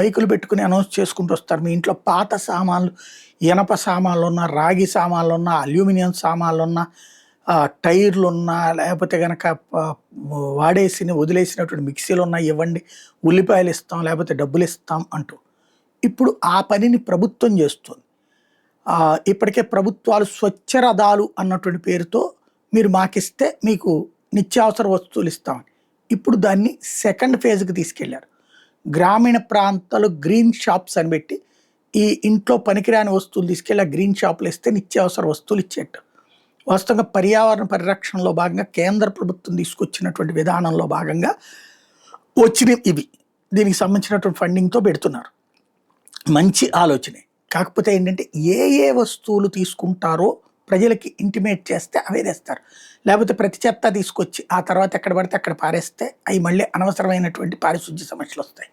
మైకులు పెట్టుకుని అనౌన్స్ చేసుకుంటూ వస్తారు. మీ ఇంట్లో పాత సామాన్లు, ఇనప సామాన్లున్నా, రాగి సామాన్లున్నా, అల్యూమినియం సామాన్లున్నా, టైర్లున్నా, లేకపోతే గనక వదిలేసినటువంటి మిక్సీలున్నా ఇవ్వండి, ఉల్లిపాయలు ఇస్తాం, లేకపోతే డబ్బులు ఇస్తాం అంటూ. ఇప్పుడు ఆ పనిని ప్రభుత్వం చేస్తుంది. ఇప్పటికే ప్రభుత్వాలు స్వచ్ఛ రథాలు అన్నటువంటి పేరుతో మీరు మాకిస్తే మీకు నిత్యావసర వస్తువులు ఇస్తామని. ఇప్పుడు దాన్ని సెకండ్ ఫేజ్కి తీసుకెళ్లారు. గ్రామీణ ప్రాంతాలు గ్రీన్ షాప్స్ అని పెట్టి ఈ ఇంట్లో పనికిరాని వస్తువులు తీసుకెళ్ళి ఆ గ్రీన్ షాపులు ఇస్తే నిత్యావసర వస్తువులు ఇచ్చేట్టు. వాస్తవంగా పర్యావరణ పరిరక్షణలో భాగంగా కేంద్ర ప్రభుత్వం తీసుకొచ్చినటువంటి విధానంలో భాగంగా వచ్చినవి ఇవి. దీనికి సంబంధించినటువంటి ఫండింగ్తో పెడుతున్నారు. మంచి ఆలోచనే. కాకపోతే ఏంటంటే ఏ వస్తువులు తీసుకుంటారో ప్రజలకి ఇంటిమేట్ చేస్తే అవే తెస్తారు. లేకపోతే ప్రతి చెత్త తీసుకొచ్చి ఆ తర్వాత ఎక్కడ పడితే అక్కడ పారేస్తే అవి మళ్ళీ అనవసరమైనటువంటి పారిశుద్ధ్య సమస్యలు వస్తాయి.